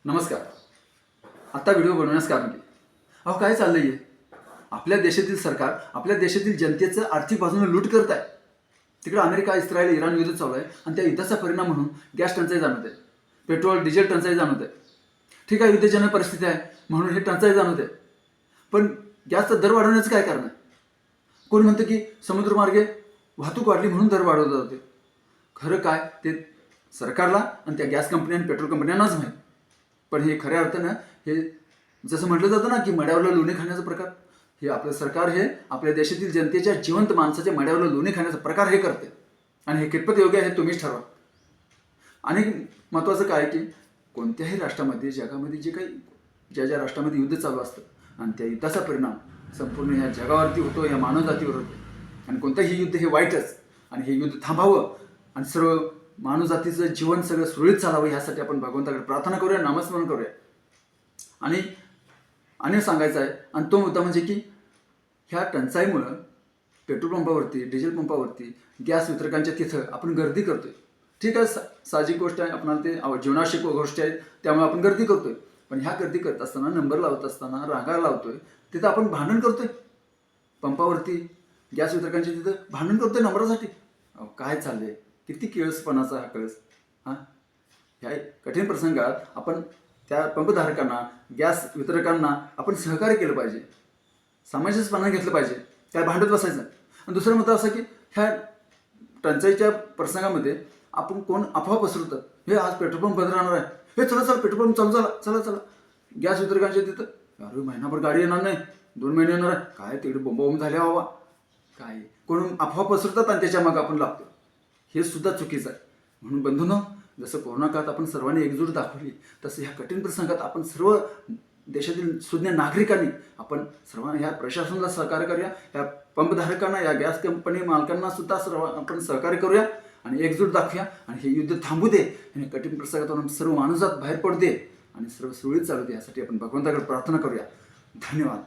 नमस्कार. आता व्हिडिओ बनवण्यास कारण केले. अहो काय चाललंय? आपल्या देशातील सरकार आपल्या देशातील जनतेचं आर्थिक बाजूने लूट करत आहे. तिकडे अमेरिका, इस्रायल, इराण युद्ध चालू आहे आणि त्या युद्धाचा परिणाम म्हणून गॅस टंचाई जाणवत आहे, पेट्रोल डिझेल टंचाई जाणवत आहे. ठीक आहे, युद्धजन्य परिस्थिती आहे म्हणून हे टंचाई जाणवत आहे. पण गॅसचा दर वाढवण्याचं काय कारण आहे? कोण म्हणतं की समुद्रमार्गे वाहतूक वाढली म्हणून दर वाढवले जाते. खरं काय ते सरकारला आणि त्या गॅस कंपनी आणि पेट्रोल कंपन्यांनाच माहीत. पण हे खऱ्या अर्थानं हे जसं म्हटलं जातं ना की मड्यावरला लोणी खाण्याचा प्रकार, हे आपलं सरकार हे आपल्या देशातील जनतेच्या जिवंत माणसाच्या मड्यावरला लोणी खाण्याचा प्रकार हे करते. आणि हे कितपत योग्य आहे तुम्हीच ठरवा. आणि महत्त्वाचं काय की कोणत्याही राष्ट्रामध्ये जगामध्ये जे काही ज्या राष्ट्रामध्ये युद्ध चालू असतं आणि त्या युद्धाचा परिणाम संपूर्ण ह्या जगावरती होतो, या मानवजातीवर होतो. आणि कोणतंही युद्ध हे वाईटच आणि हे युद्ध थांबावं आणि सर्व मानवजातीचं जीवन सगळं सुरळीत चालावं यासाठी आपण भगवंताकडे प्रार्थना करूया, नामस्मरण करूया. आणि सांगायचं आहे आणि तो मुद्दा म्हणजे की ह्या टंचाईमुळं पेट्रोल पंपावरती, डिझेल पंपावरती, गॅस वितरकांच्या तिथं आपण गर्दी करतोय. ठीक आहे, साहजिक गोष्ट आहे, आपणाला ते जीवनावश्यक गोष्टी आहेत त्यामुळे आपण गर्दी करतोय. पण ह्या गर्दी करत असताना, नंबर लावत असताना, रांगा लावतोय, तिथं आपण भांडण करतोय. पंपावरती गॅस वितरकांच्या तिथं भांडण करतोय नंबरासाठी. काय चाललंय? किती किळसपणाचा हा कळस. ह्या कठीण प्रसंगात आपण त्या पंपधारकांना, गॅस वितरकांना आपण सहकार्य केलं पाहिजे, सामंजस्यपणाने घेतलं पाहिजे, काय भांडत बसायचं. आणि दुसरा मुद्दा असा की ह्या टंचाईच्या प्रसंगामध्ये आपण कोण अफवा पसरवतात, हे आज पेट्रोल पंप बंद राहणार आहे, हे चला चला पेट्रोल पंप चालू चला चला चला. गॅस वितरकांच्या तिथं अरे महिनाभर गाडी येणार नाही, 2 महिने येणार आहे, काय तिकडे बोंबाबोंब झाले हवा, काय कोण अफवा पसरतात आणि त्याच्या मागे आपण लागतो. हे सुद्धा चुकीचं आहे. म्हणून बंधूंनो, जसं कोरोना काळात आपण सर्वांनी एकजूट दाखवली तसं ह्या कठीण प्रसंगात आपण सर्व देशातील सुज्ञ नागरिकांनी आपण सर्वांना, ह्या प्रशासनाला सहकार्य करूया, ह्या पंपधारकांना, या गॅस कंपनी मालकांना सुद्धा सर्व आपण सहकार्य करूया आणि एकजूट दाखवूया. आणि हे युद्ध थांबू दे आणि कठीण प्रसंगातून सर्व माणूसात बाहेर पडू दे आणि सर्व सुरळीत चालू दे, यासाठी आपण भगवंताकडे प्रार्थना करूया. धन्यवाद.